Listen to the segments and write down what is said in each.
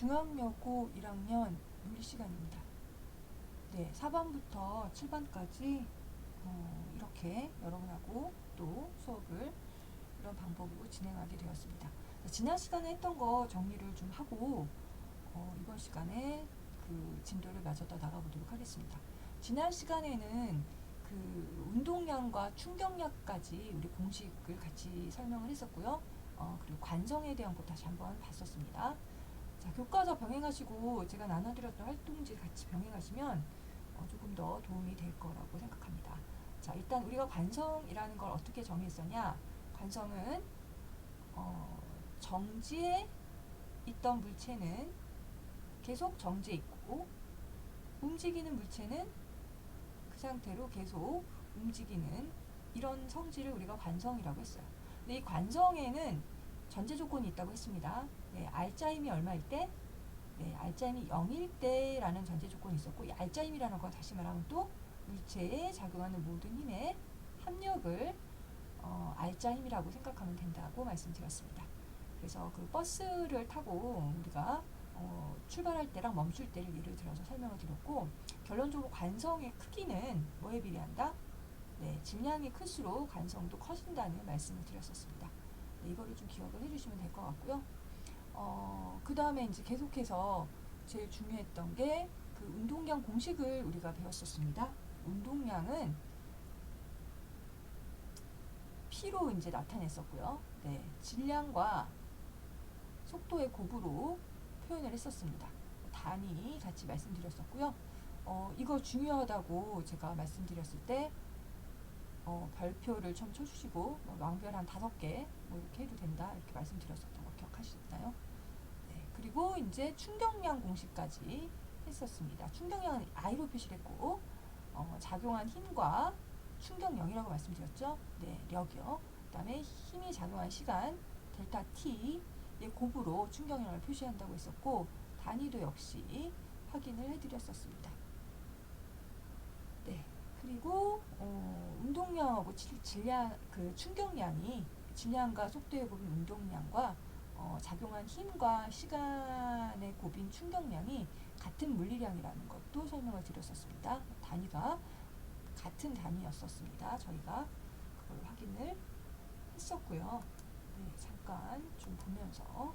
중앙여고 1학년 물리 시간입니다. 네, 4반부터 7반까지 이렇게 여러분하고 또 수업을 이런 방법으로 진행하게 되었습니다. 지난 시간에 했던 거 정리를 좀 하고 이번 시간에 그 진도를 맞춰서 나가보도록 하겠습니다. 지난 시간에는 그 운동량과 충격량까지 우리 공식을 같이 설명을 했었고요. 그리고 관성에 대한 것 다시 한번 봤었습니다. 자, 교과서 병행하시고 제가 나눠드렸던 활동지 같이 병행하시면 조금 더 도움이 될 거라고 생각합니다. 자, 일단 우리가 관성이라는 걸 어떻게 정의했었냐? 관성은 정지에 있던 물체는 계속 정지해 있고 움직이는 물체는 그 상태로 계속 움직이는 이런 성질을 우리가 관성이라고 했어요. 근데 이 관성에는 전제 조건이 있다고 했습니다. 네, 알짜임이 얼마일 때? 네, 알짜임이 0일 때라는 전제 조건이 있었고, 이 알짜임이라는 거 다시 말하면 또 물체에 작용하는 모든 힘의 합력을 알짜힘이라고 생각하면 된다고 말씀드렸습니다. 그래서 그 버스를 타고 우리가 출발할 때랑 멈출 때를 예를 들어서 설명을 드렸고, 결론적으로 관성의 크기는 뭐에 비례한다? 네, 질량이 클수록 관성도 커진다는 말씀을 드렸었습니다. 네, 이거를 좀 기억을 해주시면 될 것 같고요. 그 다음에 이제 계속해서 제일 중요했던 게 그 운동량 공식을 우리가 배웠었습니다. 운동량은 P로 이제 나타냈었고요. 네, 질량과 속도의 곱으로 표현을 했었습니다. 단위 같이 말씀드렸었고요. 이거 중요하다고 제가 말씀드렸을 때 별표를 좀 쳐주시고 왕별 한 5개 이렇게 해도 된다 이렇게 말씀드렸었던 거 기억하시나요? 네, 그리고 이제 충격량 공식까지 했었습니다. 충격량은 I로 표시를 했고 작용한 힘과 충격량이라고 말씀드렸죠. 네, 력이요. 그 다음에 힘이 작용한 시간 델타 T의 곱으로 충격량을 표시한다고 했었고, 단위도 역시 확인을 해드렸었습니다. 네, 그리고 운동량하고 질량, 그 충격량이 질량과 속도의 곱인 운동량과 작용한 힘과 시간의 곱인 충격량이 같은 물리량이라는 것도 설명을 드렸었습니다. 단위가 같은 단위였었습니다. 저희가 그걸 확인을 했었고요. 네, 잠깐 좀 보면서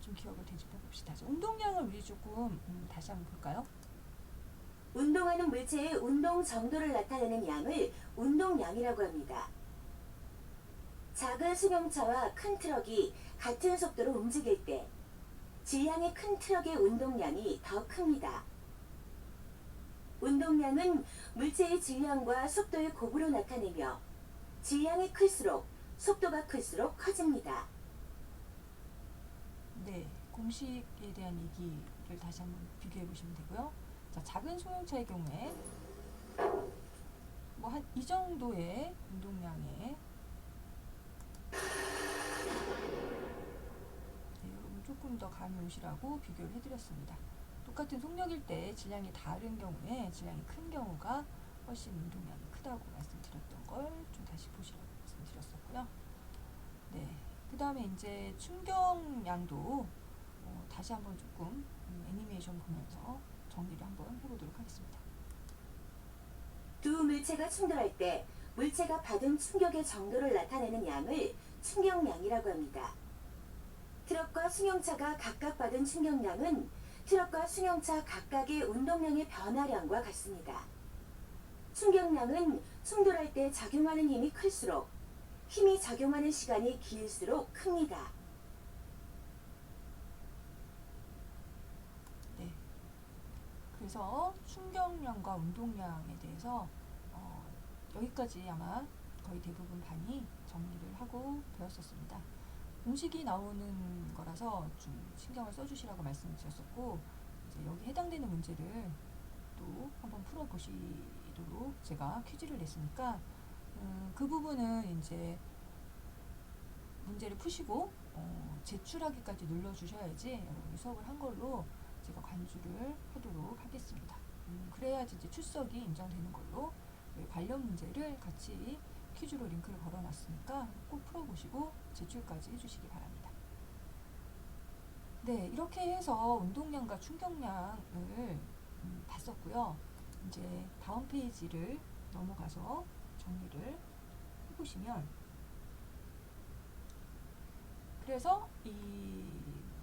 좀 기억을 되짚어 봅시다. 운동량을 우리 조금 다시 한번 볼까요? 운동하는 물체의 운동 정도를 나타내는 양을 운동량이라고 합니다. 작은 승용차와 큰 트럭이 같은 속도로 움직일 때 질량이 큰 트럭의 운동량이 더 큽니다. 운동량은 물체의 질량과 속도의 곱으로 나타내며 질량이 클수록 속도가 클수록 커집니다. 네, 공식에 대한 얘기를 다시 한번 비교해 보시면 되고요. 자, 작은 소형차의 경우에 뭐 한 이 정도의 운동량에 여러분 조금 더 감이 오시라고 비교를 해드렸습니다. 똑같은 속력일 때 질량이 다른 경우에 질량이 큰 경우가 훨씬 운동량이 크다고 말씀드렸던 걸 좀 다시 보시라고 말씀드렸었고요. 네, 그 다음에 이제 충격량도 다시 한번 조금 애니메이션 보면서 정리를 한번 해보도록 하겠습니다. 두 물체가 충돌할 때 물체가 받은 충격의 정도를 나타내는 양을 충격량이라고 합니다. 트럭과 승용차가 각각 받은 충격량은 트럭과 승용차 각각의 운동량의 변화량과 같습니다. 충격량은 충돌할 때 작용하는 힘이 클수록 힘이 작용하는 시간이 길수록 큽니다. 네, 그래서 충격량과 운동량에 대해서 여기까지 아마 거의 대부분 반이 정리를 하고 배웠었습니다. 공식이 나오는 거라서 좀 신경을 써주시라고 말씀을 드렸었고, 이제 여기 해당되는 문제를 또 한번 풀어보시도록 제가 퀴즈를 냈으니까 그 부분은 이제 문제를 푸시고 제출하기까지 눌러주셔야지 여러분이 수업을 한 걸로 제가 간주를 하도록 하겠습니다. 그래야지 이제 출석이 인정되는 걸로 관련 문제를 같이 퀴즈로 링크를 걸어놨으니까 꼭 풀어보시고 제출까지 해주시기 바랍니다. 네, 이렇게 해서 운동량과 충격량을 봤었고요. 이제 다음 페이지를 넘어가서 정리를 해보시면, 그래서 이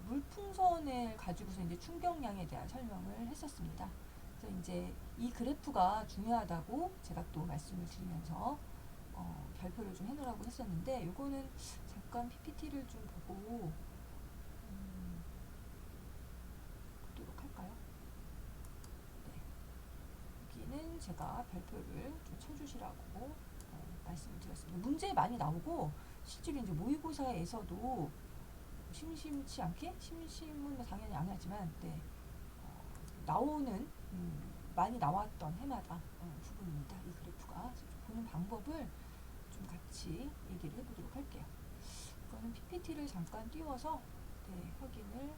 물풍선을 가지고서 이제 충격량에 대한 설명을 했었습니다. 그래서 이제 이 그래프가 중요하다고 제가 또 말씀을 드리면서 별표를 좀 해놓으라고 했었는데, 요거는 잠깐 PPT를 좀 보고 보도록 할까요? 네, 여기는 제가 별표를 좀 쳐주시라고 말씀을 드렸습니다. 문제 많이 나오고 실제로 이제 모의고사에서도 심심치 않게, 심심은 당연히 안 하지만, 네, 나오는 많이 나왔던 해마다 부분입니다. 이 그래프가. 그래서 좀 보는 방법을 좀 같이 얘기를 해보도록 할게요. 이거는 PPT를 잠깐 띄워서 네, 확인을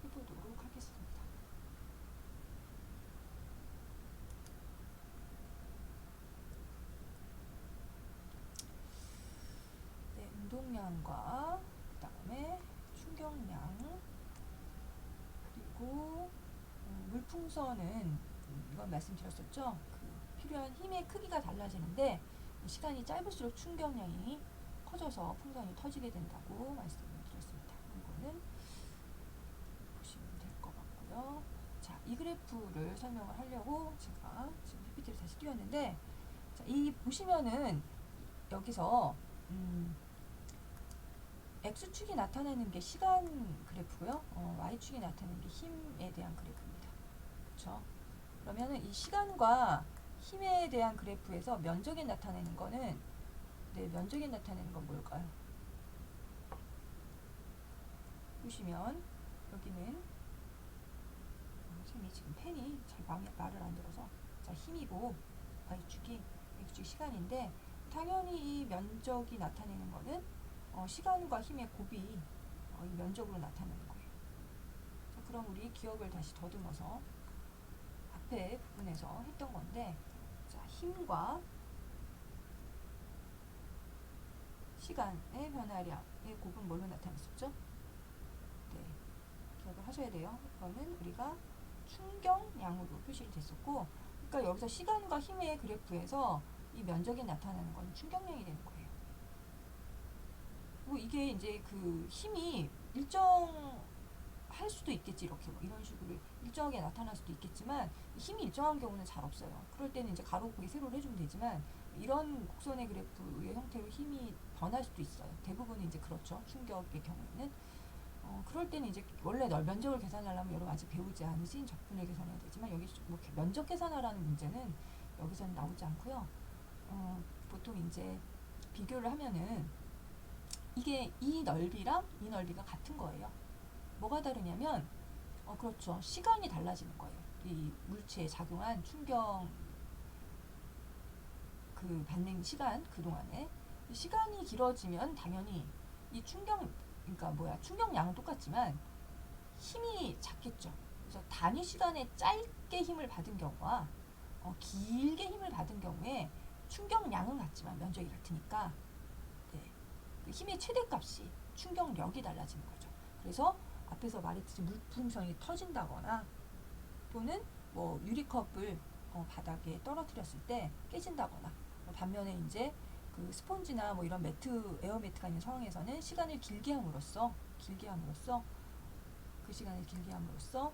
해보도록 하겠습니다. 네, 운동량과 그 다음에 충격량, 그리고 물풍선은 이건 말씀드렸었죠. 그 필요한 힘의 크기가 달라지는데 시간이 짧을수록 충격량이 커져서 풍선이 터지게 된다고 말씀을 드렸습니다. 이거는 보시면 될 것 같고요. 자, 이 그래프를 설명을 하려고 제가 지금 PPT를 다시 띄웠는데, 자, 이 보시면은 여기서 X축이 나타내는 게 시간 그래프고요. Y축이 나타내는 게 힘에 대한 그래프입니다. 그렇죠? 그러면은 이 시간과 힘에 대한 그래프에서 면적이 나타내는 거는, 네, 면적이 나타내는 건 뭘까요? 보시면 여기는 쌤이 지금 펜이 잘 말을 안 들어서, 자, 힘이고 Y축이 시간인데, 당연히 이 면적이 나타내는 거는 시간과 힘의 곱이 이 면적으로 나타나는 거예요. 자, 그럼 우리 기억을 다시 더듬어서 앞에 부분에서 했던 건데, 자, 힘과 시간의 변화량의 곱은 뭘로 나타냈었죠? 네, 기억을 하셔야 돼요. 이거는 우리가 충격량으로 표시를 됐었고, 그러니까 여기서 시간과 힘의 그래프에서 이 면적이 나타나는 건 충격량이 되는 거예요. 뭐 이게 이제 그 힘이 일정할 수도 있겠지, 이렇게 뭐 이런 식으로 일정하게 나타날 수도 있겠지만, 힘이 일정한 경우는 잘 없어요. 그럴 때는 이제 가로 곱하기 세로를 해주면 되지만, 이런 곡선의 그래프의 형태로 힘이 변할 수도 있어요. 대부분은 이제 그렇죠. 충격의 경우에는. 그럴 때는 이제 원래 면적을 계산하려면 여러 가지 배우지 않으신 적분을 계산해야 되지만, 여기 뭐 면적 계산하라는 문제는 여기서는 나오지 않고요. 보통 이제 비교를 하면은 이게 이 넓이랑 이 넓이가 같은 거예요. 뭐가 다르냐면, 그렇죠. 시간이 달라지는 거예요. 이 물체에 작용한 충격 그 받는 시간, 그동안에 시간이 길어지면 당연히 이 그러니까 충격량은 똑같지만 힘이 작겠죠. 그래서 단위 시간에 짧게 힘을 받은 경우와 길게 힘을 받은 경우에 충격량은 같지만 면적이 같으니까, 네, 그 힘의 최대값이 충격력이 달라지는 거죠. 그래서 앞에서 말했듯이 물풍선이 터진다거나, 또는 뭐 유리컵을 바닥에 떨어뜨렸을 때 깨진다거나, 반면에 이제 그 스폰지나 뭐 이런 에어 매트가 있는 상황에서는 시간을 길게 함으로써 그 시간을 길게 함으로써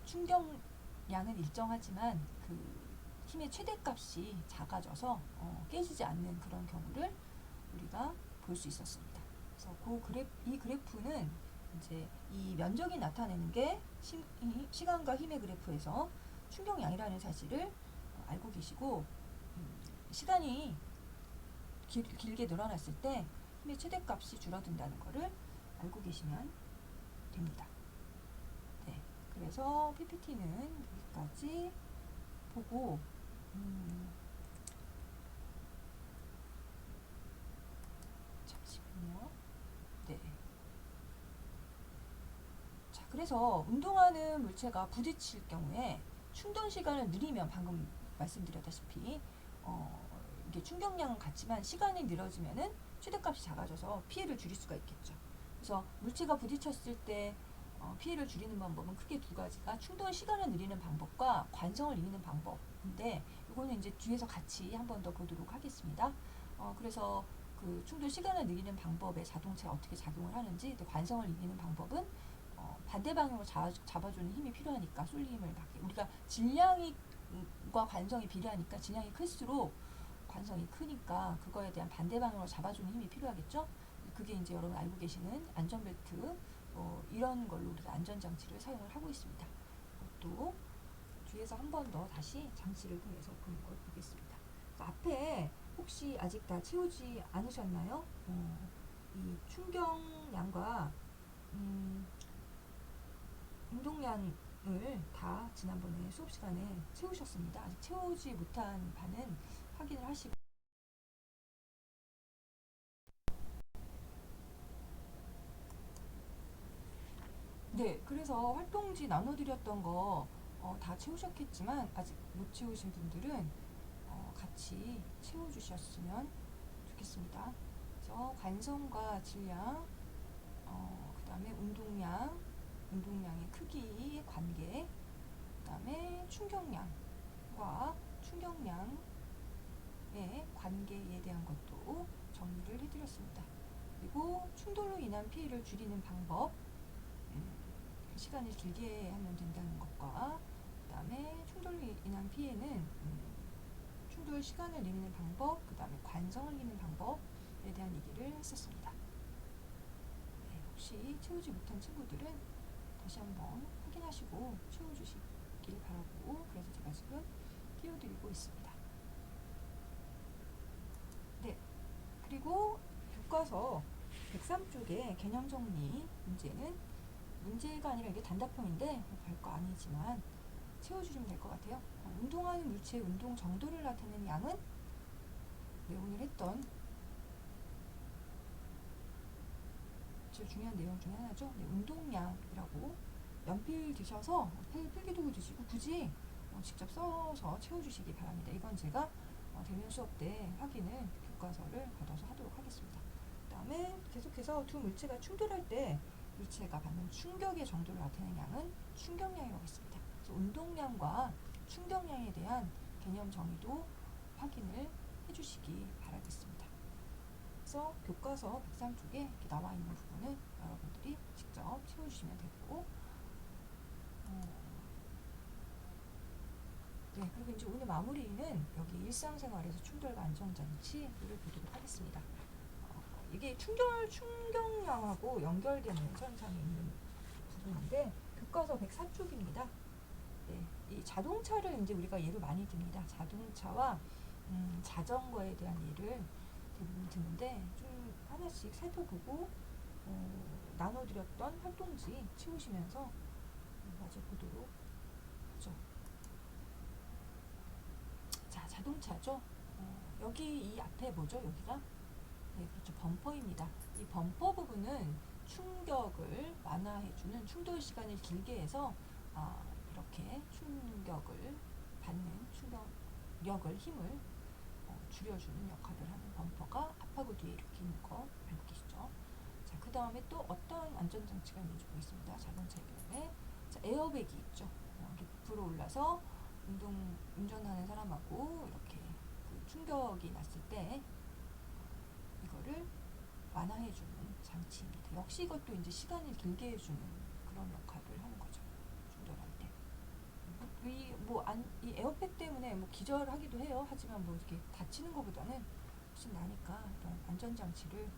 충격량은 일정하지만 그 힘의 최대값이 작아져서 깨지지 않는 그런 경우를 우리가 볼 수 있었습니다. 그래서 이 그래프는 이제 이 면적이 나타내는 게 시간과 힘의 그래프에서 충격량이라는 사실을 알고 계시고, 시간이 길게 늘어났을 때 힘의 최대값이 줄어든다는 것을 알고 계시면 됩니다. 네, 그래서 PPT는 여기까지 보고, 잠시만요. 네. 자, 그래서 운동하는 물체가 부딪힐 경우에 충돌 시간을 느리면, 방금 말씀드렸다시피 이게 충격량은 같지만 시간이 늘어지면은 최대값이 작아져서 피해를 줄일 수가 있겠죠. 그래서 물체가 부딪혔을 때 피해를 줄이는 방법은 크게 두 가지가 충돌 시간을 늘리는 방법과 관성을 이기는 방법인데 이거는 이제 뒤에서 같이 한 번 더 보도록 하겠습니다. 그래서 그 충돌 시간을 늘리는 방법에 자동차에 어떻게 작용을 하는지, 또 관성을 이기는 방법은 반대 방향으로 잡아주는 힘이 필요하니까 쏠림을 받게, 우리가 질량과 관성이 비례하니까 질량이 클수록 관성이 크니까 그거에 대한 반대 방향으로 잡아주는 힘이 필요하겠죠. 그게 이제 여러분 알고 계시는 안전벨트, 이런 걸로 우리가 안전장치를 사용을 하고 있습니다. 또 뒤에서 한 번 더 다시 장치를 통해서 보는 걸 보겠습니다. 앞에 혹시 아직 다 채우지 않으셨나요? 이 충격량과 운동량을 다 지난번에 수업 시간에 채우셨습니다. 아직 채우지 못한 반은 확인을 하시고. 네, 그래서 활동지 나눠드렸던 거 다 채우셨겠지만 아직 못 채우신 분들은 같이 채워주셨으면 좋겠습니다. 그래서 관성과 질량, 그 다음에 운동량, 운동량의 크기 관계, 그 다음에 충격량과 충격량의 관계에 대한 것도 정리를 해드렸습니다. 그리고 충돌로 인한 피해를 줄이는 방법, 시간을 길게 하면 된다는 것과, 그 다음에 충돌로 인한 피해는 충돌 시간을 늘리는 방법, 그 다음에 관성을 이기는 방법에 대한 얘기를 했었습니다. 네, 혹시 채우지 못한 친구들은 다시 한번 확인하시고 채워주시길 바라고, 그래서 제가 지금 띄워드리고 있습니다. 네, 그리고 교과서 103쪽의 개념 정리 문제는 문제가 아니라 이게 단답형인데 별거 아니지만 채워주시면 될 것 같아요. 운동하는 물체의 운동 정도를 나타내는 양은, 네, 오늘 했던 제일 중요한 내용 중에 하나죠. 네, 운동량이라고 연필 드셔서 필기도구 드시고 굳이 직접 써서 채워주시기 바랍니다. 이건 제가 대면 수업 때 확인을 교과서를 걷어서 하도록 하겠습니다. 그 다음에 계속해서 두 물체가 충돌할 때 물체가 받는 충격의 정도를 나타내는 양은 충격량이라고 했습니다. 그래서 운동량과 충격량에 대한 개념 정의도 확인을 해주시기 바라겠습니다. 그래서 교과서 103쪽에 나와 있는 부분은 여러분들이 직접 채워주시면 되고, 네, 그리고 이제 오늘 마무리는 여기 일상생활에서 충돌과 안전장치를 보도록 하겠습니다. 이게 충격량하고 연결되는 현상이 있는 부분인데 교과서 104쪽입니다. 네, 이 자동차를 이제 우리가 예를 많이 듭니다. 자동차와 자전거에 대한 예를 대부분 드는데 좀 하나씩 살펴보고 나눠드렸던 활동지 채우시면서 마저 보도록 하죠. 자, 자동차죠. 여기 이 앞에 뭐죠? 여기가? 네, 그렇죠. 범퍼입니다. 이 범퍼 부분은 충격을 완화해주는, 충돌 시간을 길게 해서 이렇게 충격을 받는 충격력을, 힘을 줄여주는 역할을 하는 범퍼가 앞하고 뒤에 이렇게 있는 거 알고 계시죠? 자, 그 다음에 또 어떤 안전장치가 있는지 보겠습니다. 자동차의 경우에 자, 에어백이 있죠. 이렇게 부풀어 올라서 운전하는 사람하고 이렇게 그 충격이 났을 때 이거를 완화해주는 장치입니다. 역시 이것도 이제 시간을 길게 해주는 그런 역할을 하는 거죠. 충돌할 때. 이 에어백 때문에 기절하기도 해요. 하지만 이렇게 다치는 것보다는 훨씬 나니까 이런 안전장치를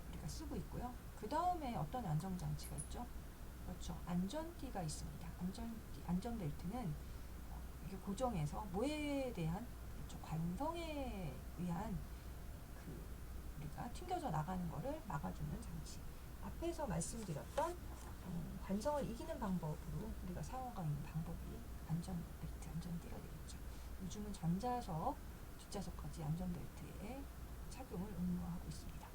우리가 쓰고 있고요. 그 다음에 어떤 안전장치가 있죠? 그렇죠. 안전띠가 있습니다. 안전벨트는 이게 고정해서 뭐에 대한, 그렇죠, 관성에 의한 우리가 튕겨져 나가는 거를 막아주는 장치. 앞에서 말씀드렸던 관성을 이기는 방법으로 우리가 사용하고 있는 방법이 안전벨트, 안전띠가 되겠죠. 요즘은 전자석, 뒷좌석까지 안전벨트에 착용을 의무화하고 있습니다.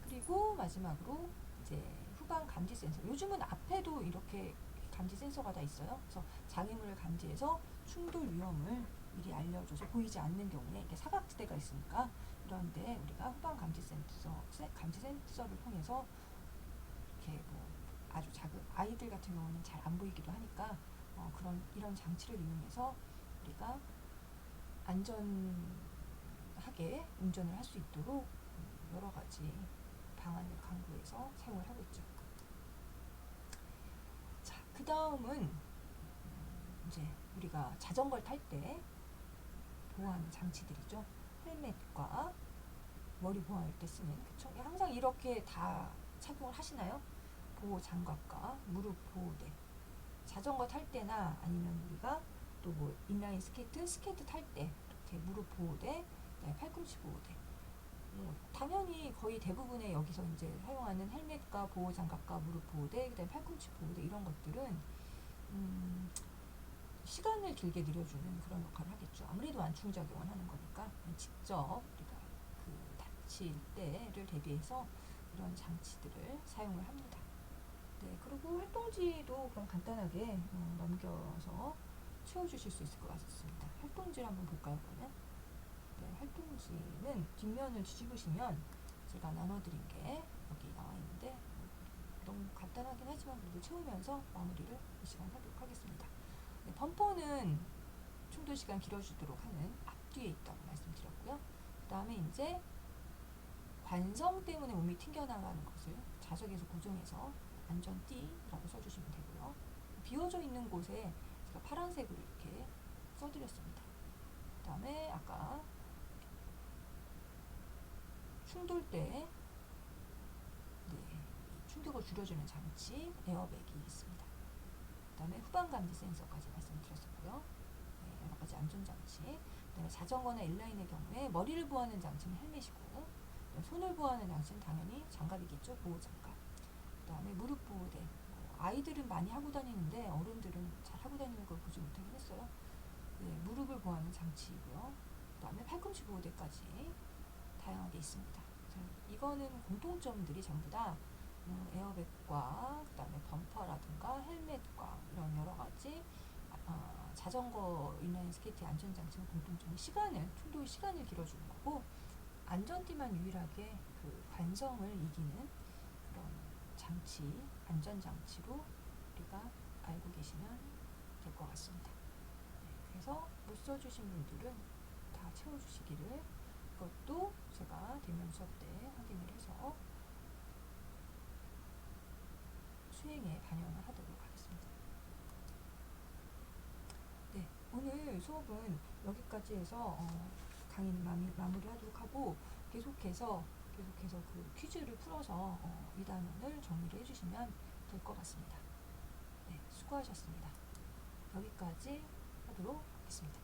그리고 마지막으로 이제 후방 감지 센서. 요즘은 앞에도 이렇게 감지 센서가 다 있어요. 그래서 장애물을 감지해서 충돌 위험을 미리 알려줘서 보이지 않는 경우에 이렇게 사각지대가 있으니까 이런데 우리가 후방 감지 센서를 통해서 이렇게 뭐 아주 작은 아이들 같은 경우는 잘 안 보이기도 하니까 이런 장치를 이용해서 우리가 안전하게 운전을 할 수 있도록 여러 가지 방안을 강구해서 사용을 하고 있죠. 자, 그 다음은 이제 우리가 자전거를 탈 때 보호하는 장치들이죠. 헬멧과 머리 보호할 때 쓰는, 그쵸? 항상 이렇게 다 착용을 하시나요? 보호 장갑과 무릎 보호대. 자전거 탈 때나 아니면 우리가 또 뭐 인라인 스케이트 탈 때 이렇게 무릎 보호대, 팔꿈치 보호대. 당연히 거의 대부분의 여기서 이제 사용하는 헬멧과 보호 장갑과 무릎 보호대, 그다음에 팔꿈치 보호대 이런 것들은 시간을 길게 늘려주는 그런 역할을 하겠죠. 아무래도 완충작용을 하는 거니까 직접 우리가 그 다칠 때를 대비해서 이런 장치들을 사용을 합니다. 네, 그리고 활동지도 그럼 간단하게 넘겨서 채워주실 수 있을 것 같습니다. 활동지를 한번 볼까요, 그러면? 네, 활동지는 뒷면을 뒤집으시면 제가 나눠드린 게 여기 나와 있는데 너무 간단하긴 하지만 그래도 채우면서 마무리를 이 시간 하도록 하겠습니다. 네, 범퍼는 충돌 시간 길어지도록 하는 앞뒤에 있다고 말씀드렸고요. 그 다음에 이제 관성 때문에 몸이 튕겨나가는 것을 좌석에서 고정해서 안전띠라고 써주시면 되고요. 비워져 있는 곳에 제가 파란색으로 이렇게 써드렸습니다. 그 다음에 아까 충돌 때 충격을 줄여주는 장치 에어백이 있습니다. 그 다음에 후방 감지 센서까지 말씀드렸었고요. 네, 여러 가지 안전장치. 그 다음에 자전거나 인라인의 경우에 머리를 보호하는 장치는 헬멧이고, 손을 보호하는 장치는 당연히 장갑이겠죠. 보호장갑. 그 다음에 무릎 보호대. 아이들은 많이 하고 다니는데 어른들은 잘 하고 다니는 걸 보지 못하긴 했어요. 네, 무릎을 보호하는 장치이고요. 그 다음에 팔꿈치 보호대까지 다양하게 있습니다. 이거는 공통점들이 전부 다 에어백과 그 다음에 범퍼라든가 헬멧과 이런 여러 가지 자전거 인라인 스케이트 안전장치는 공통점이 충돌 시간을 길어주는 거고, 안전띠만 유일하게 그 관성을 이기는 그런 장치, 안전장치로 우리가 알고 계시면 될 것 같습니다. 네, 그래서 못 써주신 분들은 다 채워주시기를, 그것도 제가 대면 수업 때 확인을 해서 수행에 반영을 하도록 하겠습니다. 네, 오늘 수업은 여기까지 해서 강의는 마무리하도록 하고, 계속해서 그 퀴즈를 풀어서 이 단원을 정리를 해주시면 될 것 같습니다. 네, 수고하셨습니다. 여기까지 하도록 하겠습니다.